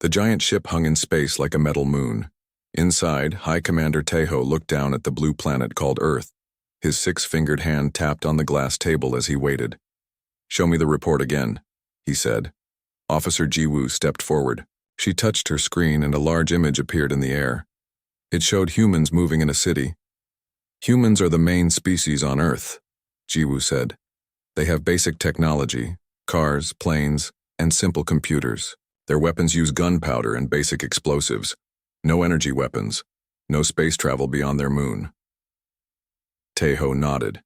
The giant ship hung in space like a metal moon. Inside, High Commander Tejo looked down at the blue planet called Earth. His six-fingered hand tapped on the glass table as he waited. "Show me the report again," he said. Officer Jiwoo stepped forward. She touched her screen and a large image appeared in the air. It showed humans moving in a city. "Humans are the main species on Earth," Jiwoo said. "They have basic technology, cars, planes, and simple computers. Their weapons use gunpowder and basic explosives. No energy weapons, no space travel beyond their moon." Tejo nodded.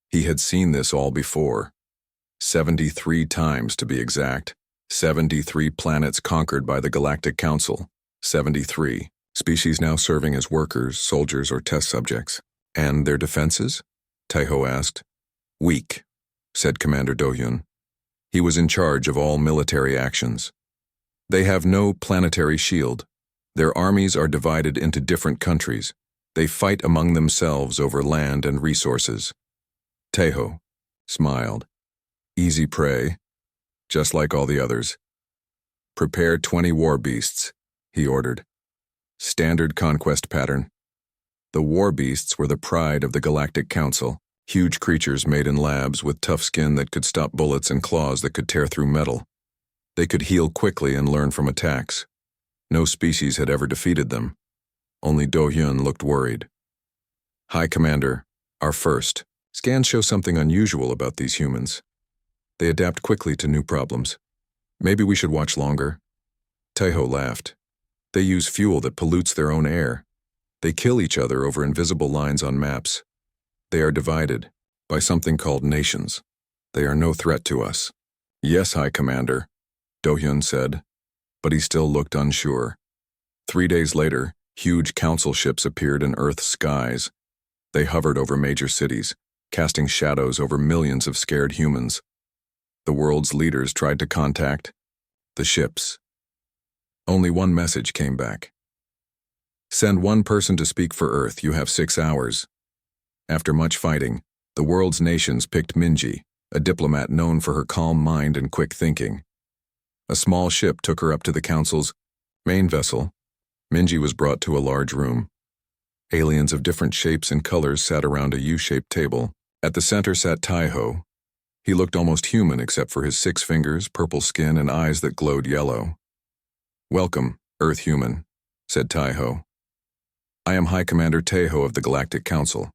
He had seen this all before. 73 times to be exact. 73 planets conquered by the Galactic Council. 73 species now serving as workers, soldiers, or test subjects. "And their defenses?" Tejo asked. "Weak," said Commander Do-hyun. He was in charge of all military actions. "They have no planetary shield. Their armies are divided into different countries. They fight among themselves over land and resources." Tejo smiled. "Easy prey, just like all the others." "Prepare 20 war beasts," he ordered. Standard conquest pattern. The war beasts were the pride of the Galactic Council, huge creatures made in labs with tough skin that could stop bullets and claws that could tear through metal. They could heal quickly and learn from attacks. No species had ever defeated them. Only Do-hyun looked worried. "High Commander, our first. Scans show something unusual about these humans. They adapt quickly to new problems. Maybe we should watch longer." Tejo laughed. "They use fuel that pollutes their own air. They kill each other over invisible lines on maps. They are divided by something called nations. They are no threat to us." "Yes, High Commander," Do-hyun said, but he still looked unsure. 3 days later, huge council ships appeared in Earth's skies. They hovered over major cities, casting shadows over millions of scared humans. The world's leaders tried to contact the ships. Only one message came back. "Send one person to speak for Earth. You have 6 hours." After much fighting, the world's nations picked Minji, a diplomat known for her calm mind and quick thinking. A small ship took her up to the Council's main vessel. Minji was brought to a large room. Aliens of different shapes and colors sat around a U-shaped table. At the center sat Tejo. He looked almost human except for his 6 fingers, purple skin, and eyes that glowed yellow. "Welcome, Earth human," said Tejo. "I am High Commander Tejo of the Galactic Council.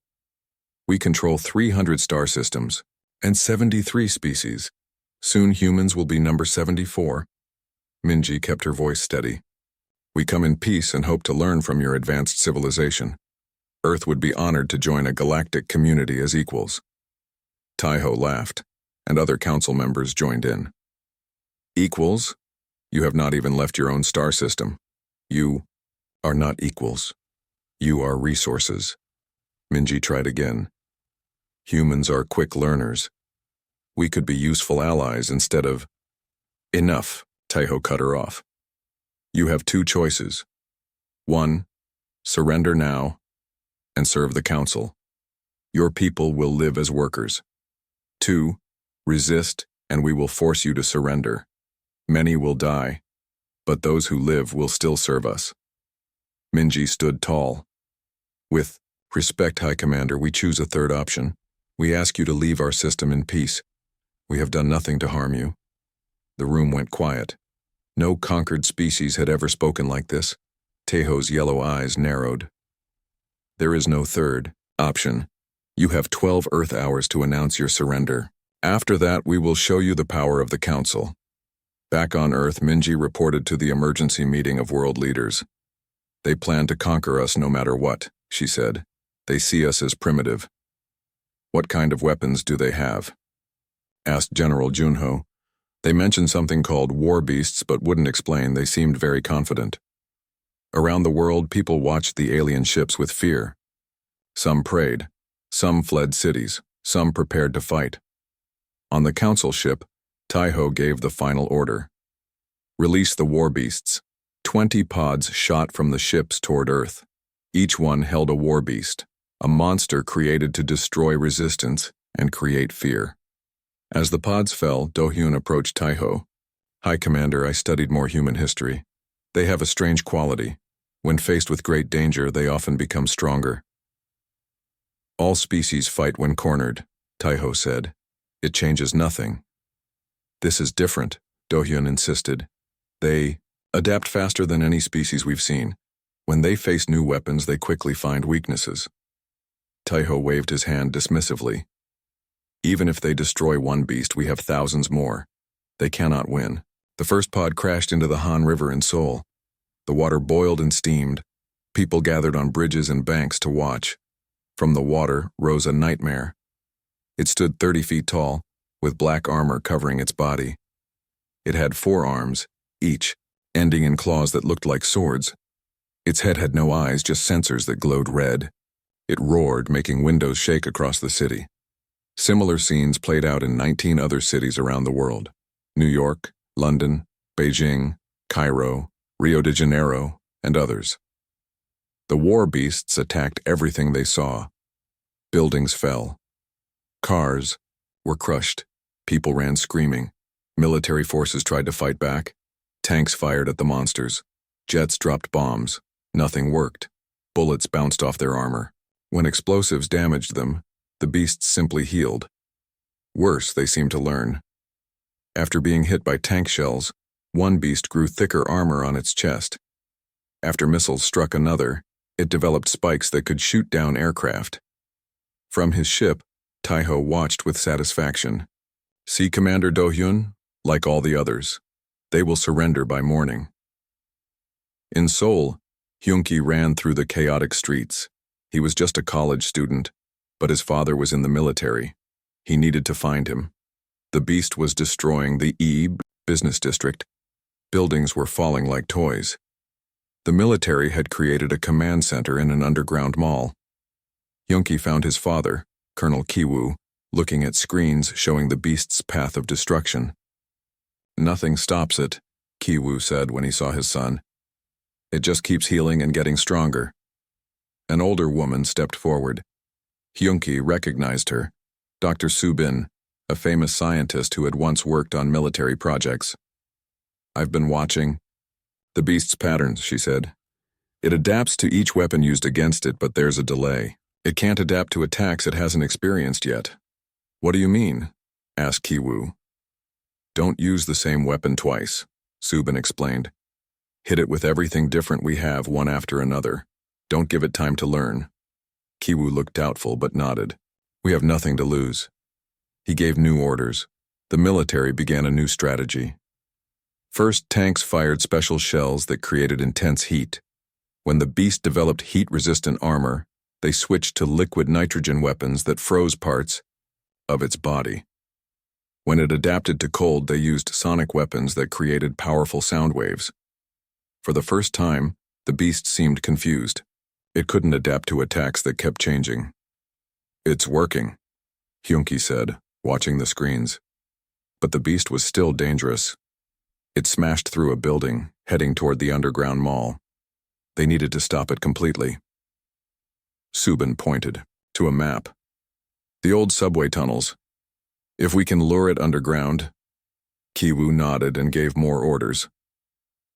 We control 300 star systems and 73 species. Soon humans will be number 74. Minji kept her voice steady. "We come in peace and hope to learn from your advanced civilization. Earth would be honored to join a galactic community as equals." Tejo laughed, and other council members joined in. "Equals? You have not even left your own star system. You are not equals. You are resources." Minji tried again. "Humans are quick learners. We could be useful allies instead of—" "Enough," Tejo cut her off. "You have 2 choices. 1, surrender now and serve the Council. Your people will live as workers. 2, resist and we will force you to surrender. Many will die, but those who live will still serve us." Minji stood tall. "With respect, High Commander, we choose a 3rd option. We ask you to leave our system in peace. We have done nothing to harm you." The room went quiet. No conquered species had ever spoken like this. Tejo's yellow eyes narrowed. "There is no 3rd option. You have 12 Earth hours to announce your surrender. After that, we will show you the power of the Council." Back on Earth, Minji reported to the emergency meeting of world leaders. "They plan to conquer us no matter what," she said. "They see us as primitive." "What kind of weapons do they have?" asked General Junho. They mentioned something called war beasts but wouldn't explain. They seemed very confident. Around the world, people watched the alien ships with fear. Some prayed, some fled cities, some prepared to fight. On the council ship, Tejo gave the final order. "Release the war beasts." 20 pods shot from the ships toward Earth. Each one held a war beast, a monster created to destroy resistance and create fear. As the pods fell, Do-hyun approached Tejo. "High Commander, I studied more human history. They have a strange quality. When faced with great danger, they often become stronger. All species fight when cornered, Taiho said. It changes nothing. This is different, Do-hyun insisted. They adapt faster than any species we've seen. When they face new weapons, they quickly find weaknesses. Taiho waved his hand dismissively. Even if they destroy one beast, we have thousands more. They cannot win. The first pod crashed into the Han River in Seoul. The water boiled and steamed. People gathered on bridges and banks to watch. From the water rose a nightmare. It stood 30 feet tall, with black armor covering its body. It had 4 arms, each, ending in claws that looked like swords. Its head had no eyes, just sensors that glowed red. It roared, making windows shake across the city. Similar scenes played out in 19 other cities around the world: New York, London, Beijing, Cairo, Rio de Janeiro, and others. The war beasts attacked everything they saw. Buildings fell. Cars were crushed. People ran screaming. Military forces tried to fight back. Tanks fired at the monsters. Jets dropped bombs. Nothing worked. Bullets bounced off their armor. When explosives damaged them, the beasts simply healed. Worse, they seemed to learn. After being hit by tank shells, one beast grew thicker armor on its chest. After missiles struck another, it developed spikes that could shoot down aircraft. From his ship, Taiho watched with satisfaction. See Commander Do-hyun? Like all the others. They will surrender by morning. In Seoul, Hyun-ki ran through the chaotic streets. He was just a college student, but his father was in the military. He needed to find him. The beast was destroying the business district. Buildings were falling like toys. The military had created a command center in an underground mall. Hyun-ki found his father, Colonel Ki-woo, looking at screens showing the beast's path of destruction. Nothing stops it, Ki-woo said when he saw his son. It just keeps healing and getting stronger. An older woman stepped forward. Hyun-ki recognized her, Dr. Soo-bin, a famous scientist who had once worked on military projects. I've been watching the beast's patterns, she said. It adapts to each weapon used against it, but there's a delay. It can't adapt to attacks it hasn't experienced yet. What do you mean? Asked Ki-woo. Don't use the same weapon twice, Soo-bin explained. Hit it with everything different we have, one after another. Don't give it time to learn. Ki-woo looked doubtful but nodded. We have nothing to lose. He gave new orders. The military began a new strategy. First, tanks fired special shells that created intense heat. When the beast developed heat-resistant armor, they switched to liquid nitrogen weapons that froze parts of its body. When it adapted to cold, they used sonic weapons that created powerful sound waves. For the first time, the beast seemed confused. It couldn't adapt to attacks that kept changing. It's working, Hyun-ki said, watching the screens. But the beast was still dangerous. It smashed through a building, heading toward the underground mall. They needed to stop it completely. Soo-bin pointed to a map. The old subway tunnels. If we can lure it underground. Ki-woo nodded and gave more orders.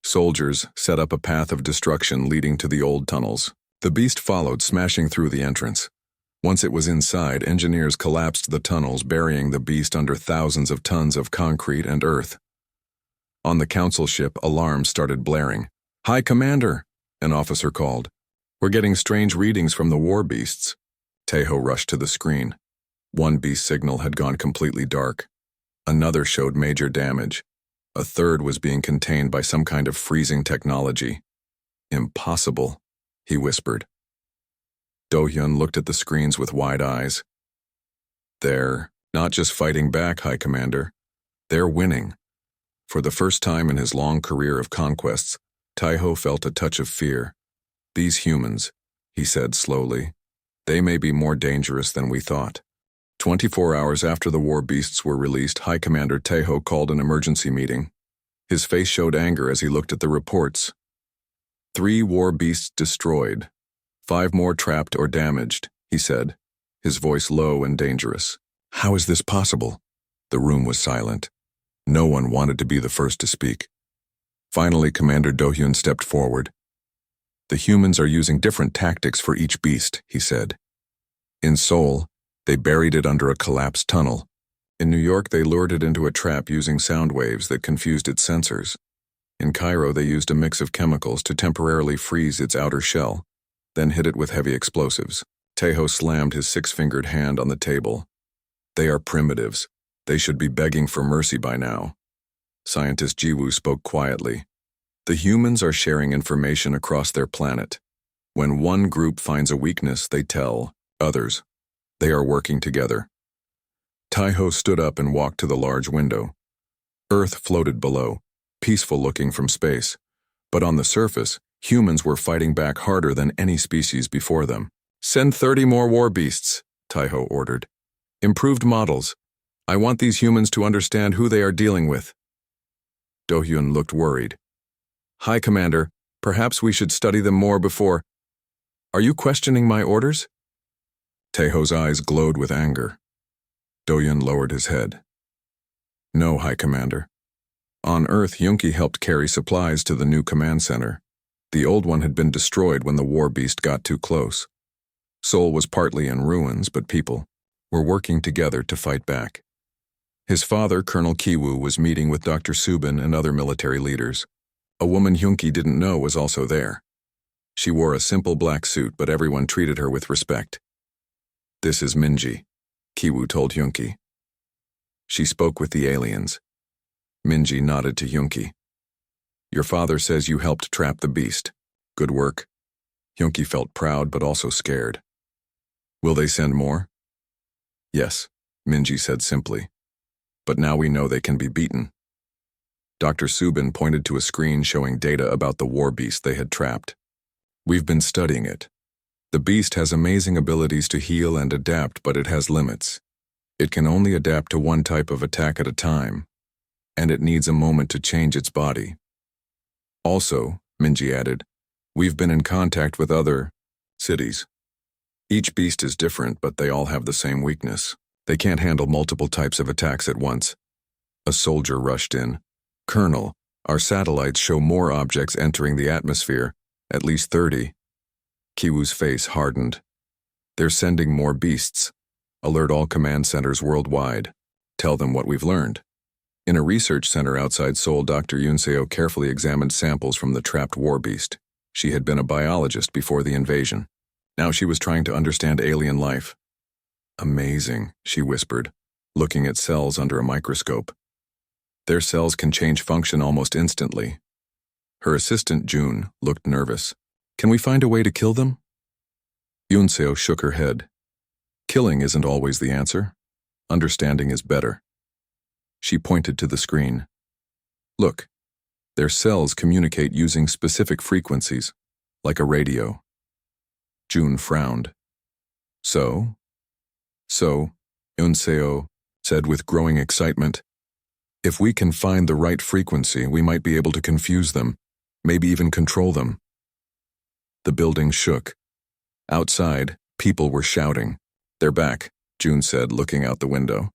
Soldiers set up a path of destruction leading to the old tunnels. The beast followed, smashing through the entrance. Once it was inside, engineers collapsed the tunnels, burying the beast under thousands of tons of concrete and earth. On the council ship, alarms started blaring. High Commander, an officer called. We're getting strange readings from the war beasts. Taiho rushed to the screen. One beast signal had gone completely dark. Another showed major damage. A third was being contained by some kind of freezing technology. Impossible, he whispered. Do-hyun looked at the screens with wide eyes. They're not just fighting back, High Commander. They're winning. For the first time in his long career of conquests, Taiho felt a touch of fear. These humans, he said slowly, they may be more dangerous than we thought. 24 hours after the war beasts were released, High Commander Taiho called an emergency meeting. His face showed anger as he looked at the reports. 3 war beasts destroyed. 5 more trapped or damaged, he said, his voice low and dangerous. How is this possible? The room was silent. No one wanted to be the first to speak. Finally, Commander Do-hyun stepped forward. The humans are using different tactics for each beast, he said. In Seoul, they buried it under a collapsed tunnel. In New York, they lured it into a trap using sound waves that confused its sensors. In Cairo, they used a mix of chemicals to temporarily freeze its outer shell, then hit it with heavy explosives. Taeho slammed his six-fingered hand on the table. They are primitives. They should be begging for mercy by now. Scientist Jiwoo spoke quietly. The humans are sharing information across their planet. When one group finds a weakness, they tell others. They are working together. Taeho stood up and walked to the large window. Earth floated below, peaceful-looking from space. But on the surface, humans were fighting back harder than any species before them. "Send 30 more war beasts," Taeho ordered. "Improved models. I want these humans to understand who they are dealing with." Do-hyun looked worried. "Hi, Commander. Perhaps we should study them more before—" "Are you questioning my orders?" Taeho's eyes glowed with anger. Do-hyun lowered his head. "No, High Commander. On Earth, Yunki helped carry supplies to the new command center. The old one had been destroyed when the war beast got too close. Seoul was partly in ruins, but people were working together to fight back. His father, Colonel Kiwoo, was meeting with Dr. Subin and other military leaders. A woman Hyunki didn't know was also there. She wore a simple black suit, but everyone treated her with respect. "This is Minji," Kiwoo told Hyunki. "She spoke with the aliens." Minji nodded to Hyunki. "Your father says you helped trap the beast. Good work." Hyunki felt proud but also scared. "Will they send more?" "Yes," Minji said simply. "But now we know they can be beaten." Dr. Subin pointed to a screen showing data about the war beast they had trapped. "We've been studying it. The beast has amazing abilities to heal and adapt, but it has limits. It can only adapt to one type of attack at a time, and it needs a moment to change its body. Also," Minji added, "we've been in contact with other cities. Each beast is different, but they all have the same weakness. They can't handle multiple types of attacks at once." A soldier rushed in. "Colonel, our satellites show more objects entering the atmosphere, at least 30. Kiwoo's face hardened. "They're sending more beasts. Alert all command centers worldwide. Tell them what we've learned." In a research center outside Seoul, Dr. Yunseo carefully examined samples from the trapped war beast. She had been a biologist before the invasion. Now she was trying to understand alien life. "Amazing," she whispered, looking at cells under a microscope. "Their cells can change function almost instantly." Her assistant, June, looked nervous. "Can we find a way to kill them?" Yunseo shook her head. "Killing isn't always the answer. Understanding is better." She pointed to the screen. "Look, their cells communicate using specific frequencies, like a radio." June frowned. So, Yunseo said with growing excitement, "If we can find the right frequency, we might be able to confuse them, maybe even control them." The building shook. Outside, people were shouting. "They're back," June said, looking out the window.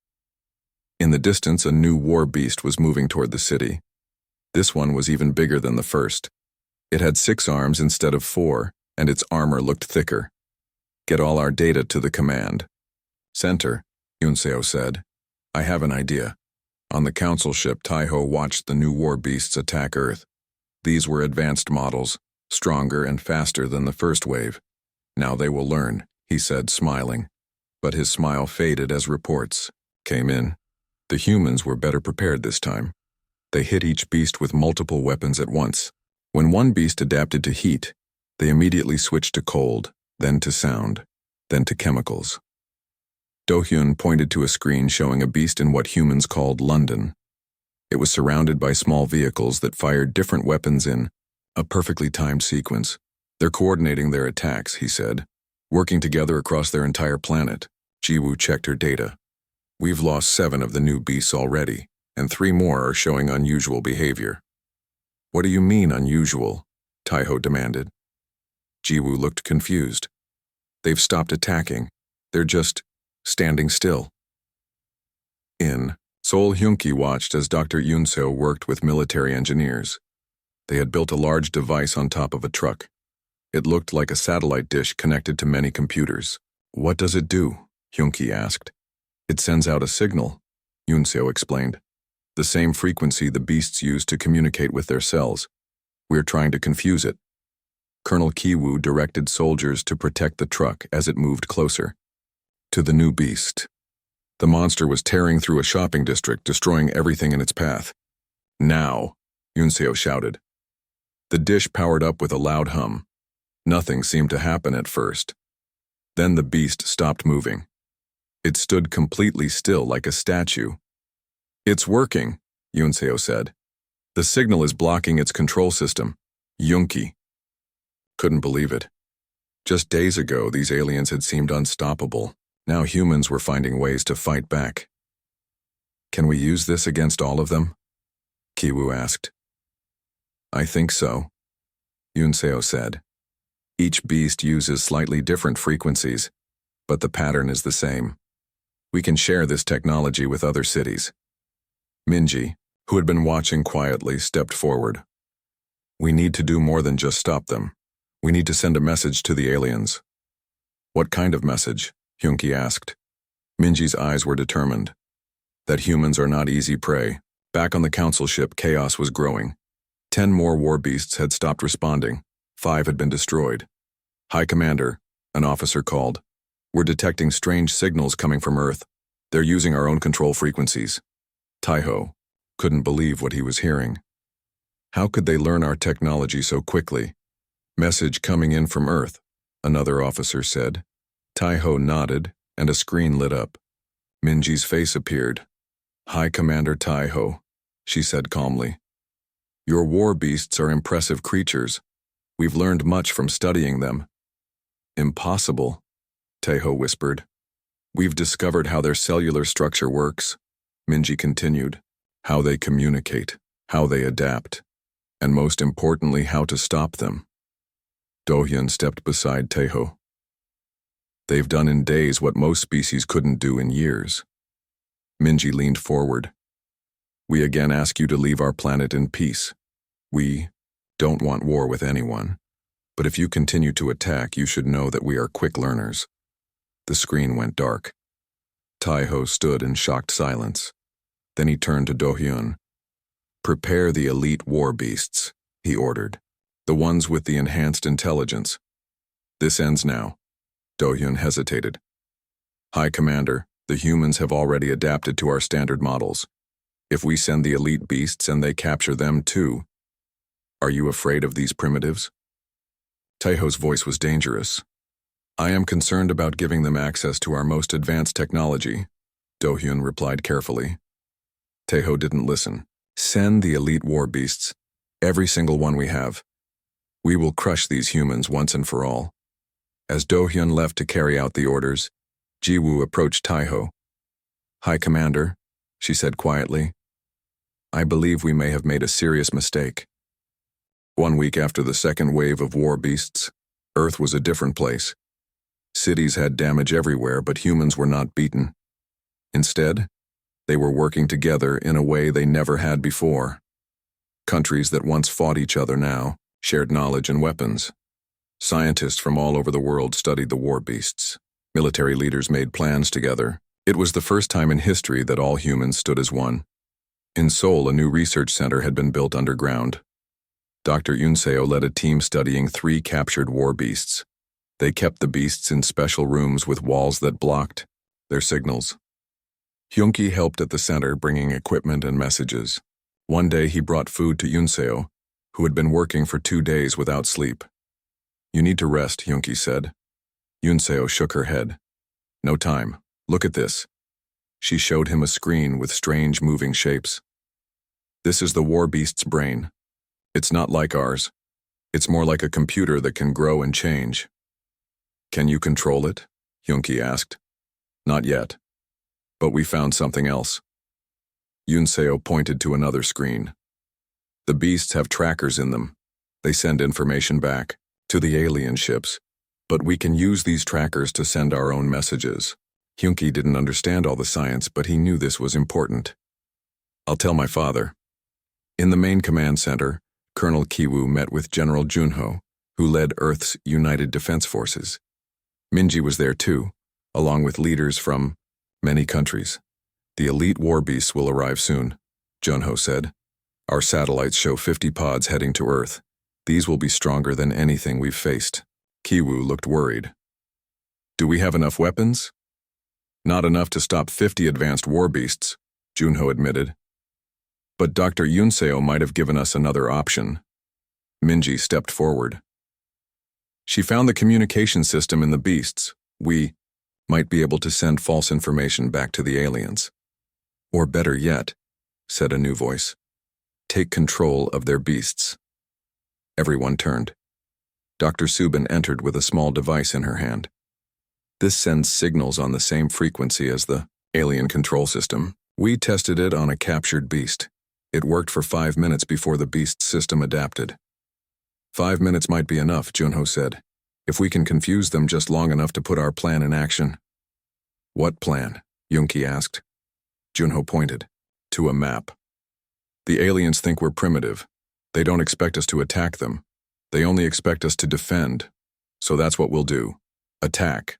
In the distance, a new war beast was moving toward the city. This one was even bigger than the first. It had 6 arms instead of 4, and its armor looked thicker. "Get all our data to the command center," Yunseo said. "I have an idea." On the council ship, Taeho watched the new war beasts attack Earth. These were advanced models, stronger and faster than the first wave. "Now they will learn," he said, smiling. But his smile faded as reports came in. The humans were better prepared this time. They hit each beast with multiple weapons at once. When one beast adapted to heat, they immediately switched to cold, then to sound, then to chemicals. Do-hyun pointed to a screen showing a beast in what humans called London. It was surrounded by small vehicles that fired different weapons in a perfectly timed sequence. "They're coordinating their attacks," he said, "working together across their entire planet." Jiwoo checked her data. "We've lost 7 of the new beasts already, and 3 more are showing unusual behavior." "What do you mean, unusual?" Taeho demanded. Jiwoo looked confused. "They've stopped attacking. They're just standing still." In Seoul, Hyunki watched as Dr. Yunseo worked with military engineers. They had built a large device on top of a truck. It looked like a satellite dish connected to many computers. "What does it do?" Hyunki asked. "It sends out a signal," Yunseo explained. "The same frequency the beasts use to communicate with their cells. We're trying to confuse it." Colonel Kiwoo directed soldiers to protect the truck as it moved closer to the new beast. The monster was tearing through a shopping district, destroying everything in its path. "Now," Yunseo shouted. The dish powered up with a loud hum. Nothing seemed to happen at first. Then the beast stopped moving. It stood completely still like a statue. "It's working," Yunseo said. "The signal is blocking its control system." Yunki couldn't believe it. Just days ago, these aliens had seemed unstoppable. Now humans were finding ways to fight back. "Can we use this against all of them?" Kiwoo asked. "I think so," Yunseo said. "Each beast uses slightly different frequencies, but the pattern is the same. We can share this technology with other cities." Minji, who had been watching quietly, stepped forward. "We need to do more than just stop them. We need to send a message to the aliens." "What kind of message?" Hyunki asked. Minji's eyes were determined. That humans are not easy prey. Back on the council ship, chaos was growing. 10 more war beasts had stopped responding. 5 had been destroyed. "High Commander," an officer called. "We're detecting strange signals coming from Earth. They're using our own control frequencies." Taiho couldn't believe what he was hearing. How could they learn our technology so quickly? "Message coming in from Earth," another officer said. Taiho nodded, and a screen lit up. Minji's face appeared. "High Commander Taiho," she said calmly. "Your war beasts are impressive creatures. We've learned much from studying them." "Impossible," Taiho whispered. "We've discovered how their cellular structure works," Minji continued. "How they communicate, how they adapt, and most importantly, how to stop them." Dohyun stepped beside Taiho. "They've done in days what most species couldn't do in years." Minji leaned forward. "We again ask you to leave our planet in peace. We don't want war with anyone. But if you continue to attack, you should know that we are quick learners." The screen went dark. Taiho stood in shocked silence. Then he turned to Dohyun. "Prepare the elite war beasts," he ordered. "The ones with the enhanced intelligence." "This ends now." Dohyun hesitated. "High Commander, the humans have already adapted to our standard models. If we send the elite beasts and they capture them too, are you afraid of these primitives?" Taiho's voice was dangerous. "I am concerned about giving them access to our most advanced technology," Dohyun replied carefully. Taiho didn't listen. "Send the elite war beasts, every single one we have. We will crush these humans once and for all." As Dohyun left to carry out the orders, Jiwoo approached Taiho. "High Commander," she said quietly, "I believe we may have made a serious mistake." 1 week after the second wave of war beasts, Earth was a different place. Cities had damage everywhere, but humans were not beaten. Instead, they were working together in a way they never had before. Countries that once fought each other now shared knowledge and weapons. Scientists from all over the world studied the war beasts. Military leaders made plans together. It was the first time in history that all humans stood as one. In Seoul, a new research center had been built underground. Dr. Yunseo led a team studying 3 captured war beasts. They kept the beasts in special rooms with walls that blocked their signals. Hyunki helped at the center, bringing equipment and messages. One day he brought food to Yunseo, who had been working for 2 days without sleep. "You need to rest," Hyunki said. Yunseo shook her head. "No time. Look at this." She showed him a screen with strange moving shapes. "This is the war beast's brain. It's not like ours. It's more like a computer that can grow and change." "Can you control it?" Hyunki asked. "Not yet. But we found something else." Yunseo pointed to another screen. "The beasts have trackers in them. They send information back to the alien ships, but we can use these trackers to send our own messages." Hyunki didn't understand all the science, but he knew this was important. "I'll tell my father." In the main command center, Colonel Kiwoo met with General Junho, who led Earth's United Defense Forces. Minji was there too, along with leaders from many countries. The elite war beasts will arrive soon, Junho said. Our satellites show 50 pods heading to Earth. These will be stronger than anything we've faced. Kiwoo looked worried. Do we have enough weapons? Not enough to stop 50 advanced war beasts, Junho admitted. But Dr. Yunseo might have given us another option. Minji stepped forward. She found the communication system in the beasts. We might be able to send false information back to the aliens. Or better yet, said a new voice, take control of their beasts. Everyone turned. Dr. Subin entered with a small device in her hand. This sends signals on the same frequency as the alien control system. We tested it on a captured beast. It worked for 5 minutes before the beast's system adapted. 5 minutes might be enough, Junho said, if we can confuse them just long enough to put our plan in action. What plan? Yunki asked. Junho pointed to a map. The aliens think we're primitive. They don't expect us to attack them. They only expect us to defend. So that's what we'll do. Attack.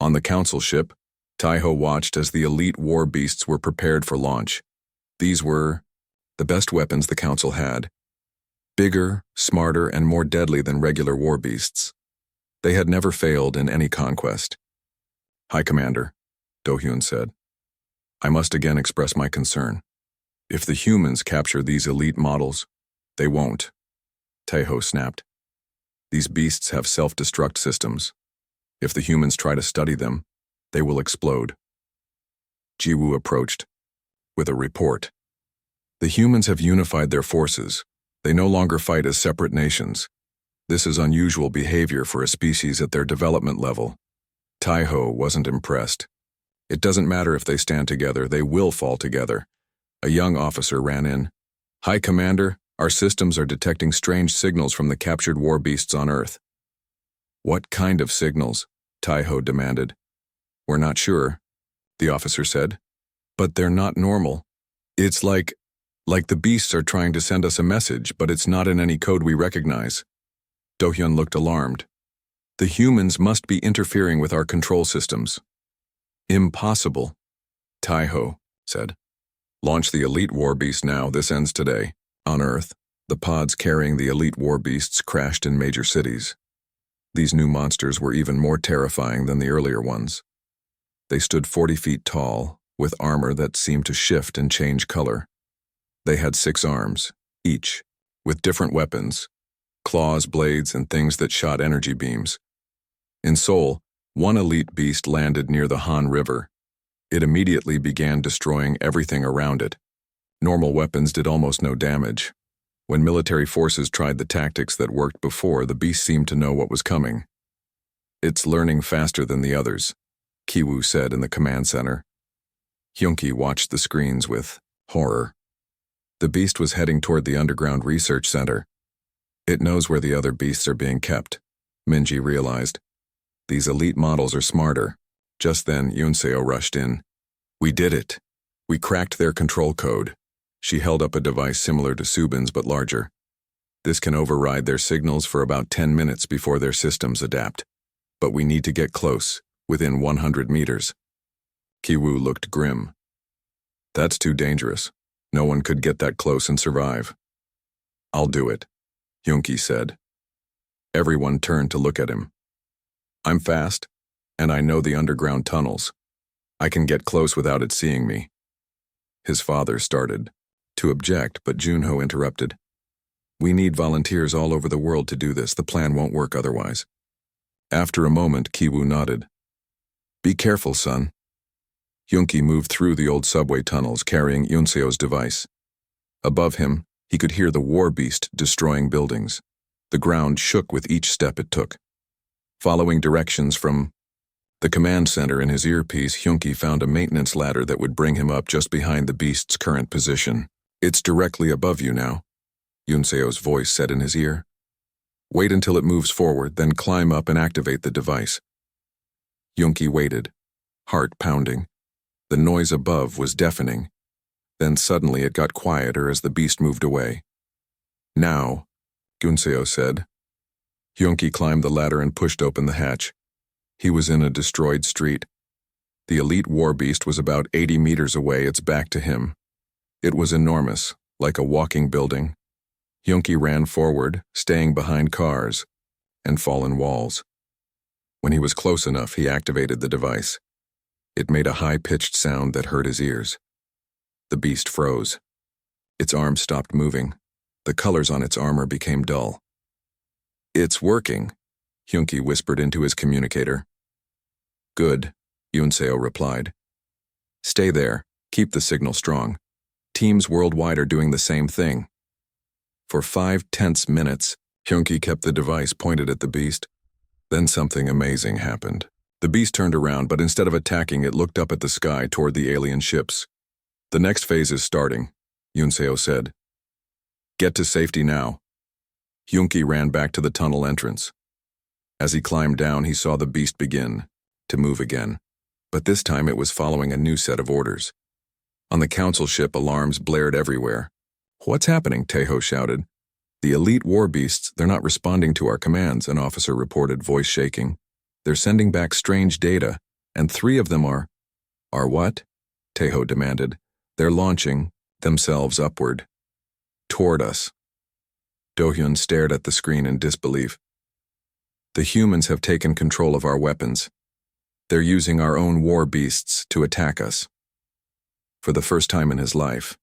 On the council ship, Taiho watched as the elite war beasts were prepared for launch. These were the best weapons the council had. Bigger, smarter, and more deadly than regular war beasts. They had never failed in any conquest. High Commander, Do-hyun said. I must again express my concern. If the humans capture these elite models, they won't. Taiho snapped. These beasts have self-destruct systems. If the humans try to study them, they will explode. Jiwoo approached with a report. The humans have unified their forces. They no longer fight as separate nations. This is unusual behavior for a species at their development level. Taiho wasn't impressed. It doesn't matter if they stand together, they will fall together. A young officer ran in. High Commander, our systems are detecting strange signals from the captured war beasts on Earth. What kind of signals? Taiho demanded. We're not sure, the officer said. But they're not normal. It's like the beasts are trying to send us a message, but it's not in any code we recognize. Do-hyun looked alarmed. The humans must be interfering with our control systems. Impossible, Taiho said. Launch the elite war beast now, this ends today. On Earth, the pods carrying the elite war beasts crashed in major cities. These new monsters were even more terrifying than the earlier ones. They stood 40 feet tall, with armor that seemed to shift and change color. They had 6 arms, each, with different weapons, claws, blades, and things that shot energy beams. In Seoul, one elite beast landed near the Han River. It immediately began destroying everything around it. Normal weapons did almost no damage. When military forces tried the tactics that worked before, the beast seemed to know what was coming. It's learning faster than the others, Kiwoo said in the command center. Hyunki watched the screens with horror. The beast was heading toward the underground research center. It knows where the other beasts are being kept, Minji realized. These elite models are smarter. Just then, Yunseo rushed in. We did it. We cracked their control code. She held up a device similar to Subin's but larger. This can override their signals for about 10 minutes before their systems adapt. But we need to get close, within 100 meters. Kiwoo looked grim. That's too dangerous. No one could get that close and survive. I'll do it, Hyunki said. Everyone turned to look at him. I'm fast, and I know the underground tunnels. I can get close without it seeing me. His father started to object, but Junho interrupted. We need volunteers all over the world to do this. The plan won't work otherwise. After a moment, Kiwoo nodded. Be careful, son. Hyunki moved through the old subway tunnels carrying Yunseo's device. Above him, he could hear the war beast destroying buildings. The ground shook with each step it took. Following directions from the command center in his earpiece, Hyunki found a maintenance ladder that would bring him up just behind the beast's current position. It's directly above you now, Yunseo's voice said in his ear. Wait until it moves forward, then climb up and activate the device. Hyunki waited, heart pounding. The noise above was deafening. Then suddenly it got quieter as the beast moved away. Now, Gunseo said. Hyunki climbed the ladder and pushed open the hatch. He was in a destroyed street. The elite war beast was about 80 meters away, its back to him. It was enormous, like a walking building. Hyunki ran forward, staying behind cars and fallen walls. When he was close enough, he activated the device. It made a high-pitched sound that hurt his ears. The beast froze. Its arms stopped moving. The colors on its armor became dull. "It's working," Hyunki whispered into his communicator. "Good," Yunseo replied. "Stay there. Keep the signal strong. Teams worldwide are doing the same thing." For 5 tense minutes, Hyunki kept the device pointed at the beast. Then something amazing happened. The beast turned around, but instead of attacking, it looked up at the sky toward the alien ships. "The next phase is starting," Yunseo said. "Get to safety now." Hyunki ran back to the tunnel entrance. As he climbed down, he saw the beast begin to move again. But this time it was following a new set of orders. On the council ship, alarms blared everywhere. "What's happening?" Taeho shouted. "The elite war beasts, they're not responding to our commands," an officer reported, voice shaking. "They're sending back strange data, and 3 of them are—" "Are what?" Taeho demanded. "They're launching themselves upward. Toward us." Do-hyun stared at the screen in disbelief. "The humans have taken control of our weapons. They're using our own war beasts to attack us." For the first time in his life,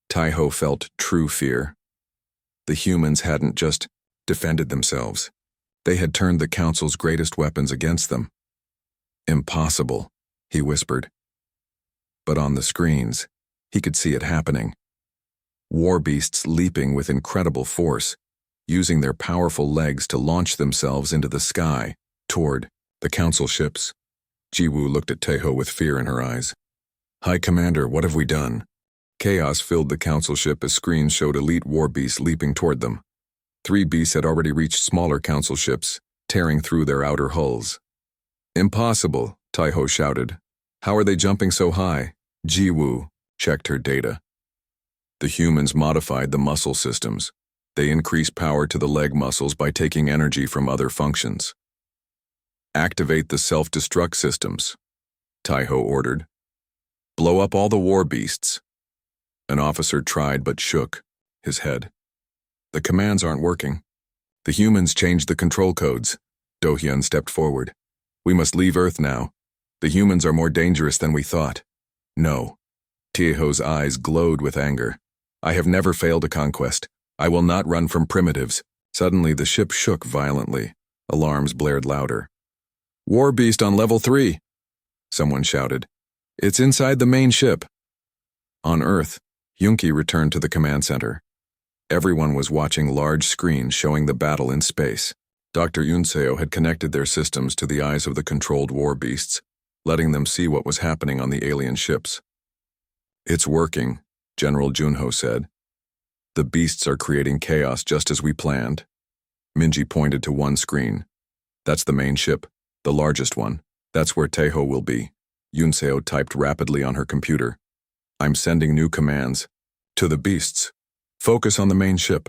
Taeho felt true fear. The humans hadn't just defended themselves. They had turned the Council's greatest weapons against them. "Impossible," he whispered. But on the screens, he could see it happening. War beasts leaping with incredible force, using their powerful legs to launch themselves into the sky, toward the Council ships. Jiwoo looked at Taeho with fear in her eyes. "High Commander, what have we done?" Chaos filled the Council ship as screens showed elite war beasts leaping toward them. 3 beasts had already reached smaller Council ships, tearing through their outer hulls. "Impossible," Taeho shouted. "How are they jumping so high?" Jiwoo checked her data. "The humans modified the muscle systems. They increased power to the leg muscles by taking energy from other functions." "Activate the self-destruct systems," Taeho ordered. "Blow up all the war beasts." An officer tried but shook his head. "The commands aren't working. The humans changed the control codes." Do-hyun stepped forward. "We must leave Earth now. The humans are more dangerous than we thought." "No." Taeho's eyes glowed with anger. "I have never failed a conquest. I will not run from primitives." Suddenly the ship shook violently. Alarms blared louder. "War beast on level 3!" someone shouted. "It's inside the main ship." On Earth, Hyunki returned to the command center. Everyone was watching large screens showing the battle in space. Dr. Yunseo had connected their systems to the eyes of the controlled war beasts, letting them see what was happening on the alien ships. "It's working," General Junho said. "The beasts are creating chaos just as we planned." Minji pointed to one screen. "That's the main ship, the largest one. That's where Taeho will be." Yunseo typed rapidly on her computer. "I'm sending new commands. To the beasts. Focus on the main ship."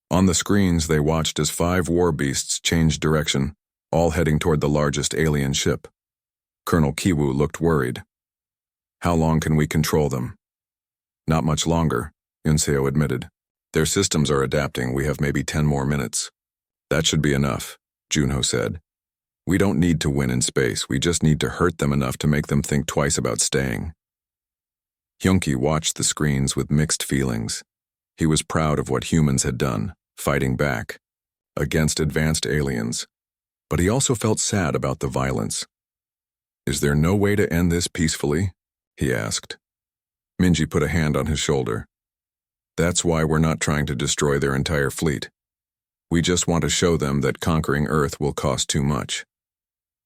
On the screens, they watched as 5 war beasts changed direction, all heading toward the largest alien ship. Colonel Kiwoo looked worried. "How long can we control them?" "Not much longer," Yunseo admitted. "Their systems are adapting. We have maybe 10 more minutes." "That should be enough," Junho said. "We don't need to win in space. We just need to hurt them enough to make them think twice about staying." Hyunki watched the screens with mixed feelings. He was proud of what humans had done, fighting back against advanced aliens. But he also felt sad about the violence. "Is there no way to end this peacefully?" he asked. Minji put a hand on his shoulder. "That's why we're not trying to destroy their entire fleet. We just want to show them that conquering Earth will cost too much.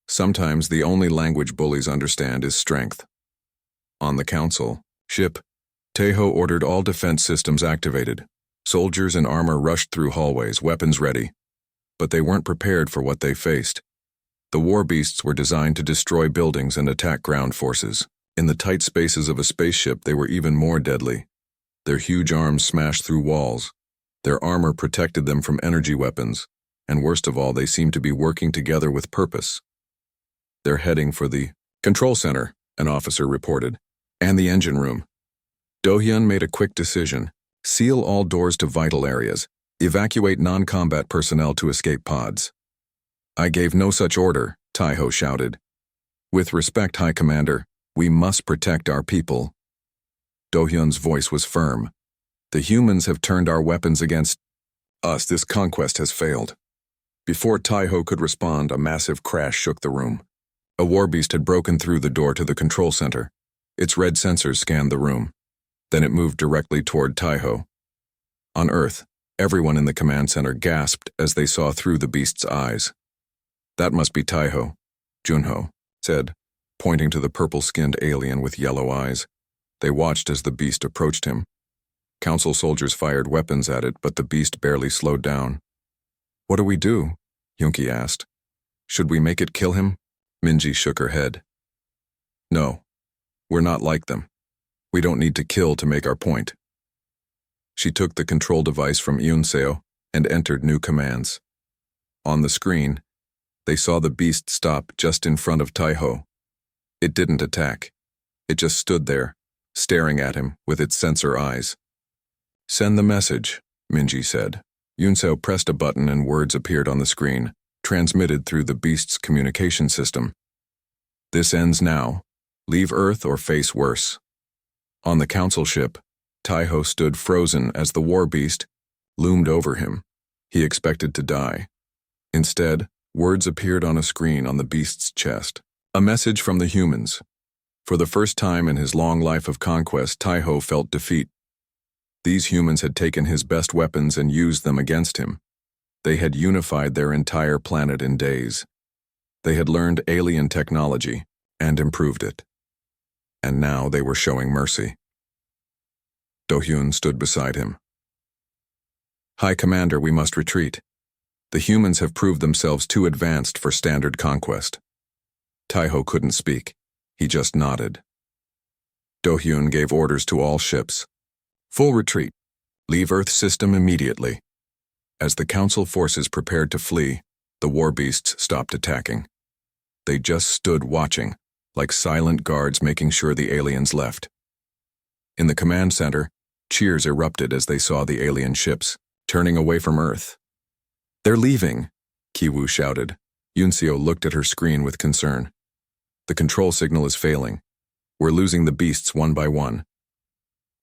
Sometimes the only language bullies understand is strength." On the council ship, Taeho ordered all defense systems activated. Soldiers in armor rushed through hallways, weapons ready. But they weren't prepared for what they faced. The war beasts were designed to destroy buildings and attack ground forces. In the tight spaces of a spaceship, they were even more deadly. Their huge arms smashed through walls, Their armor protected them from energy weapons, and worst of all, they seemed to be working together with purpose. "They're heading for the control center," an officer reported, "and the engine room." Do-hyun made a quick decision. Seal all doors to vital areas. Evacuate non-combat personnel to escape pods. "I gave no such order," Tae-ho shouted. "With respect, High Commander, we must protect our people." Do-hyun's voice was firm. "The humans have turned our weapons against us. This conquest has failed." Before Tae-ho could respond, a massive crash shook the room. A warbeast had broken through the door to the control center. Its red sensors scanned the room. Then it moved directly toward Tae-ho. On Earth, everyone in the command center gasped as they saw through the beast's eyes. "That must be Tae-ho," Junho said, pointing to the purple-skinned alien with yellow eyes. They watched as the beast approached him. Council soldiers fired weapons at it, but the beast barely slowed down. "What do we do?" Yoonki asked. "Should we make it kill him?" Minji shook her head. "No, we're not like them. We don't need to kill to make our point." She took the control device from Yoon-seo and entered new commands. On the screen, they saw the beast stop just in front of Tae-ho. It didn't attack. It just stood there, staring at him with its sensor eyes. "Send the message," Minji said. Yoon-seo pressed a button and words appeared on the screen, transmitted through the beast's communication system. "This ends now. Leave Earth or face worse." On the council ship, Tae-ho stood frozen as the war beast loomed over him. He expected to die. Instead, words appeared on a screen on the beast's chest. A message from the humans. For the first time in his long life of conquest, Tae-ho felt defeat. These humans had taken his best weapons and used them against him. They had unified their entire planet in days. They had learned alien technology and improved it. And now they were showing mercy. Do-hyun stood beside him. "High Commander, we must retreat. The humans have proved themselves too advanced for standard conquest." Tae-ho couldn't speak. He just nodded. Do-hyun gave orders to all ships. "Full retreat. Leave Earth system immediately." As the Council forces prepared to flee, the war beasts stopped attacking. They just stood watching, like silent guards making sure the aliens left. In the command center, cheers erupted as they saw the alien ships, turning away from Earth. "They're leaving," Kiwoo shouted. Yoon-seo looked at her screen with concern. "The control signal is failing. We're losing the beasts one by one."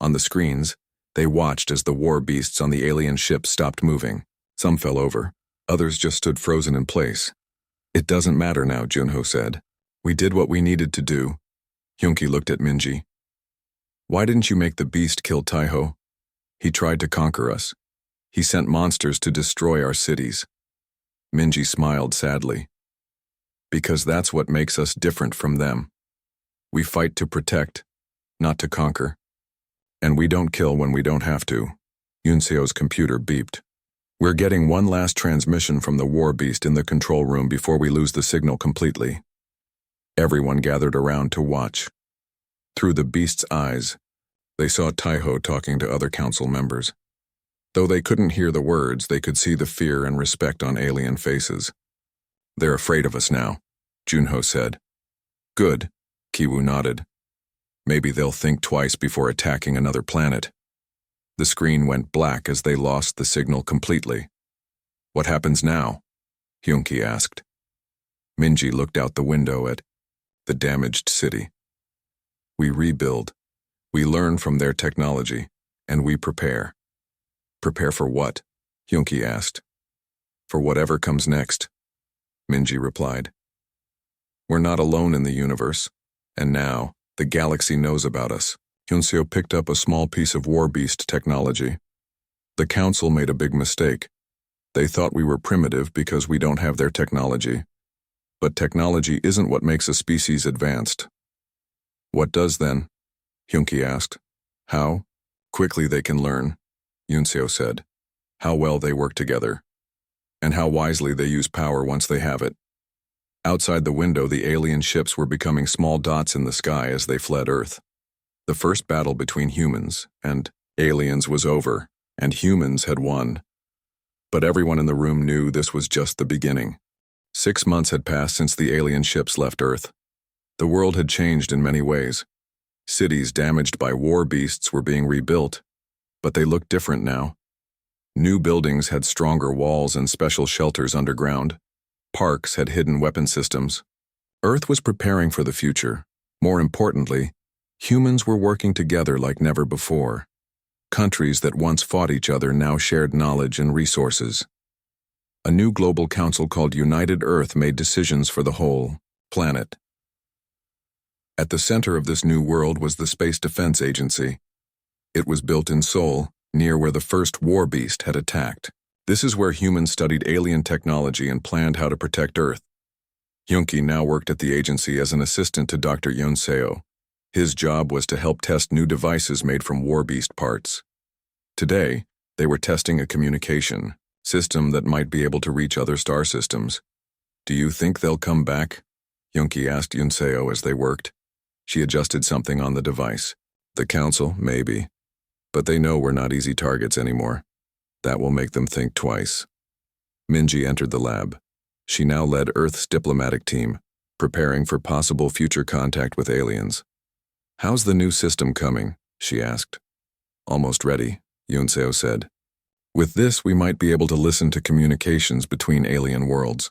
On the screens, they watched as the war beasts on the alien ship stopped moving. Some fell over. Others just stood frozen in place. "It doesn't matter now," Junho said. "We did what we needed to do." Hyunki looked at Minji. "Why didn't you make the beast kill Tae-ho? He tried to conquer us. He sent monsters to destroy our cities." Minji smiled sadly. "Because that's what makes us different from them. We fight to protect, not to conquer. And we don't kill when we don't have to." Yoon-seo's computer beeped. "We're getting one last transmission from the war beast in the control room before we lose the signal completely." Everyone gathered around to watch. Through the beast's eyes, they saw Tae-ho talking to other council members. Though they couldn't hear the words, they could see the fear and respect on alien faces. "They're afraid of us now," Junho said. "Good," Kiwoo nodded. "Maybe they'll think twice before attacking another planet." The screen went black as they lost the signal completely. "What happens now?" Hyunki asked. Minji looked out the window at the damaged city. "We rebuild. We learn from their technology, and we prepare." "Prepare for what?" Hyunki asked. "For whatever comes next," Minji replied. "We're not alone in the universe, and now the galaxy knows about us." Yoon-seo picked up a small piece of war beast technology. "The council made a big mistake. They thought we were primitive because we don't have their technology. But technology isn't what makes a species advanced." "What does then?" Hyunki asked. "How quickly they can learn," Yoon-seo said. "How well they work together. And how wisely they use power once they have it." Outside the window, the alien ships were becoming small dots in the sky as they fled Earth. The first battle between humans and aliens was over, and humans had won. But everyone in the room knew this was just the beginning. 6 months had passed since the alien ships left Earth. The world had changed in many ways. Cities damaged by war beasts were being rebuilt, but they looked different now. New buildings had stronger walls and special shelters underground. Parks had hidden weapon systems. Earth was preparing for the future. More importantly, humans were working together like never before. Countries that once fought each other now shared knowledge and resources. A new global council called United Earth made decisions for the whole planet. At the center of this new world was the Space Defense Agency. It was built in Seoul, near where the first war beast had attacked. This is where humans studied alien technology and planned how to protect Earth. Yoonki now worked at the agency as an assistant to Dr. Yoon Seo. His job was to help test new devices made from war beast parts. Today, they were testing a communication system that might be able to reach other star systems. "Do you think they'll come back?" Yoonki asked Yoon Seo as they worked. She adjusted something on the device. "The council, maybe. But they know we're not easy targets anymore. That will make them think twice." Minji entered the lab. She now led Earth's diplomatic team, preparing for possible future contact with aliens. "How's the new system coming?" she asked. "Almost ready," Yoon Seo said. "With this, we might be able to listen to communications between alien worlds.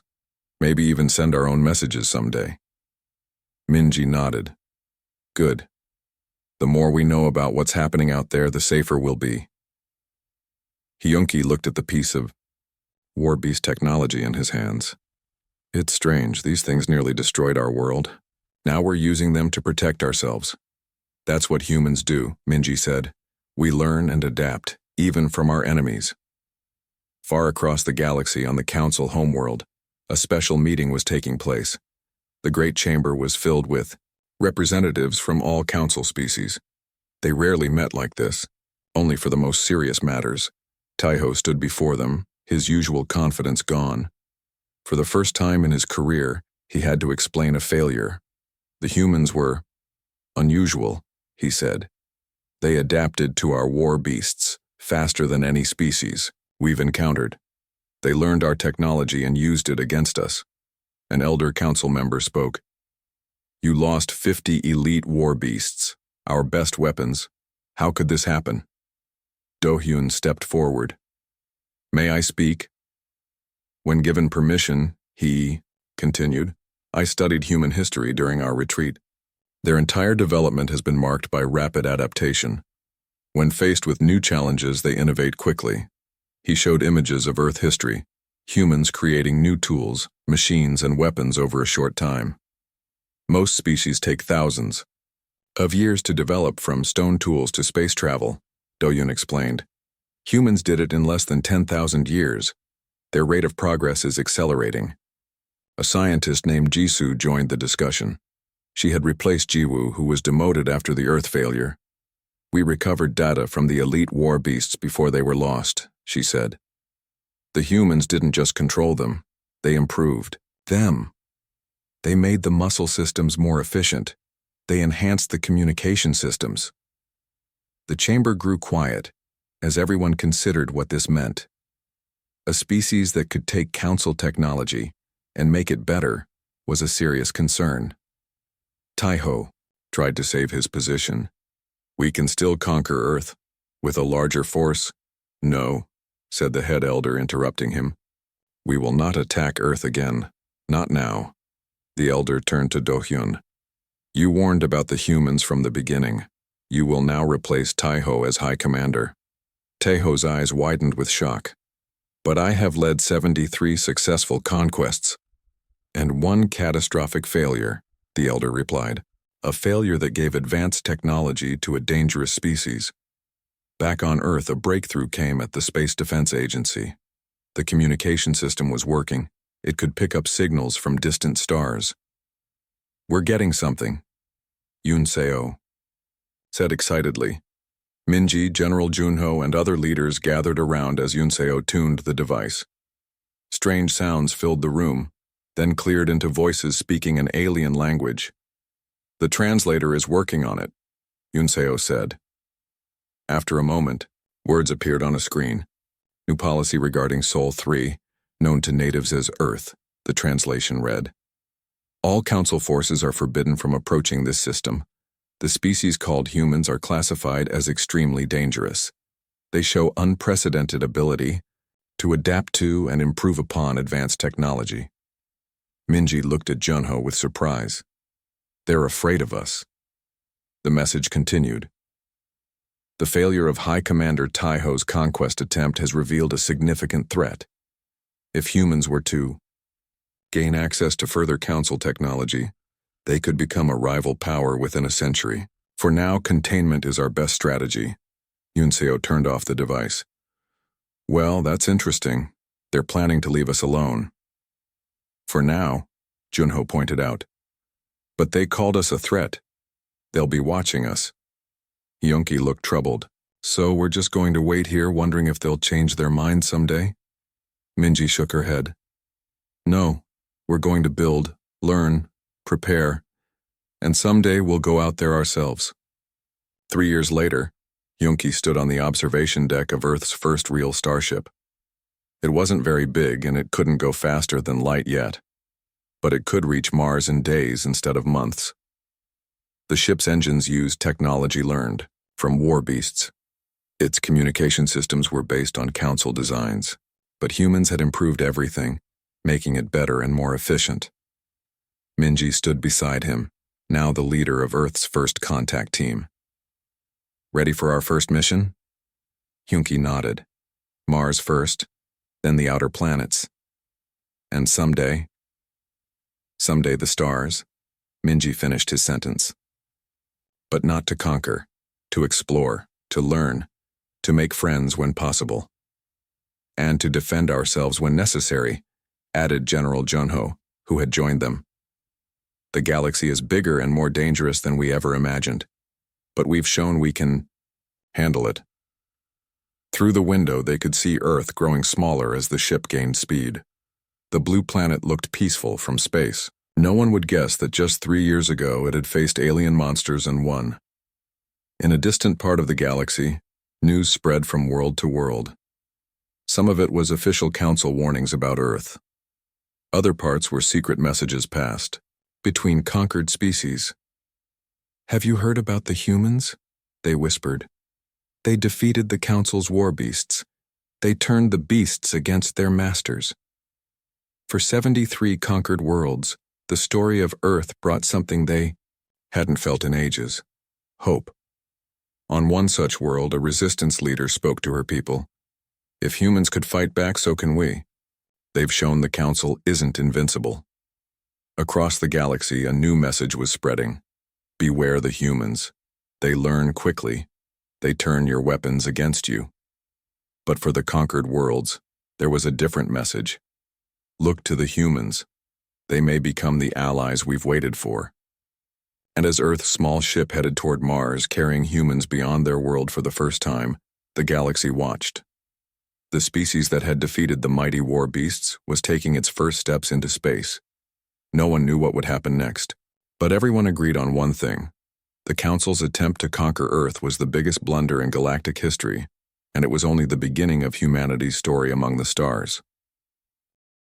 Maybe even send our own messages someday." Minji nodded. "Good. The more we know about what's happening out there, the safer we'll be." Hyunki looked at the piece of war beast technology in his hands. "It's strange, these things nearly destroyed our world. Now we're using them to protect ourselves." "That's what humans do," Minji said. "We learn and adapt, even from our enemies." Far across the galaxy on the Council homeworld, a special meeting was taking place. The Great Chamber was filled with representatives from all Council species. They rarely met like this, only for the most serious matters. Taiho stood before them, his usual confidence gone. For the first time in his career, he had to explain a failure. "The humans were unusual," he said. "They adapted to our war beasts faster than any species we've encountered. They learned our technology and used it against us." An elder council member spoke. "You lost 50 elite war beasts, our best weapons. How could this happen?" Do-hyun stepped forward. "May I speak?" "When given permission," he continued, "I studied human history during our retreat. Their entire development has been marked by rapid adaptation. When faced with new challenges, they innovate quickly." He showed images of Earth history, humans creating new tools, machines, and weapons over a short time. Most species take thousands of years to develop, from stone tools to space travel, Do-hyun explained. Humans did it in less than 10,000 years. Their rate of progress is accelerating. A scientist named Jisoo joined the discussion. She had replaced Jiwoo, who was demoted after the Earth failure. "We recovered data from the elite war beasts before they were lost," she said. "The humans didn't just control them, they improved them. They made the muscle systems more efficient. They enhanced the communication systems." The chamber grew quiet as everyone considered what this meant. A species that could take council technology and make it better was a serious concern. Taiho tried to save his position. "We can still conquer Earth. With a larger force?" "No," said the head elder, interrupting him. "We will not attack Earth again. Not now." The elder turned to Do-hyun. "You warned about the humans from the beginning. You will now replace Taiho as High Commander." Taiho's eyes widened with shock. "But I have led 73 successful conquests and one catastrophic failure," the elder replied. "A failure that gave advanced technology to a dangerous species. Back on Earth, a breakthrough came at the Space Defense Agency. The communication system was working. It could pick up signals from distant stars. We're getting something," Yoon Seo said excitedly. Minji, General Junho, and other leaders gathered around as Yoon Seo tuned the device. Strange sounds filled the room, then cleared into voices speaking an alien language. "The translator is working on it," Yoon Seo said. After a moment, Words appeared on a screen. New policy regarding Sol 3, known to natives as Earth, the translation read. All Council forces are forbidden from approaching this system. The species called humans are classified as extremely dangerous. They show unprecedented ability to adapt to and improve upon advanced technology. Minji looked at Junho with surprise. They're afraid of us. The message continued. The failure of High Commander Taiho's conquest attempt has revealed a significant threat. If humans were to gain access to further Council technology, they could become a rival power within a century. For now, containment is our best strategy. Yunseo turned off the device. Well, that's interesting. They're planning to leave us alone. For now, Junho pointed out. But they called us a threat. They'll be watching us. Yonki looked troubled. So we're just going to wait here wondering if they'll change their minds someday? Minji shook her head. No, we're going to build, learn, prepare, and someday we'll go out there ourselves. 3 years later, Yonki stood on the observation deck of Earth's first real starship. It wasn't very big and it couldn't go faster than light yet, but it could reach Mars in days instead of months. The ship's engines used technology learned from war beasts. Its communication systems were based on Council designs, but humans had improved everything, making it better and more efficient. Minji stood beside him, now the leader of Earth's first contact team. Ready for our first mission? Hyunki nodded. Mars first, then the outer planets. And someday the stars. Minji finished his sentence. But not to conquer, to explore, to learn, to make friends when possible. And to defend ourselves when necessary, added General Junho, who had joined them. The galaxy is bigger and more dangerous than we ever imagined, but we've shown we can handle it. Through the window, they could see Earth growing smaller as the ship gained speed. The blue planet looked peaceful from space. No one would guess that just 3 years ago it had faced alien monsters and won. In a distant part of the galaxy, news spread from world to world. Some of it was official Council warnings about Earth. Other parts were secret messages passed between conquered species. Have you heard about the humans? They whispered. They defeated the Council's war beasts. They turned the beasts against their masters. For 73 conquered worlds, the story of Earth brought something they hadn't felt in ages: hope. On one such world, a resistance leader spoke to her people. If humans could fight back, so can we. They've shown the Council isn't invincible. Across the galaxy, a new message was spreading. Beware the humans. They learn quickly. They turn your weapons against you. But for the conquered worlds, there was a different message. Look to the humans. They may become the allies we've waited for. And as Earth's small ship headed toward Mars, carrying humans beyond their world for the first time, the galaxy watched. The species that had defeated the mighty war beasts was taking its first steps into space. No one knew what would happen next, but everyone agreed on one thing. The Council's attempt to conquer Earth was the biggest blunder in galactic history, and it was only the beginning of humanity's story among the stars.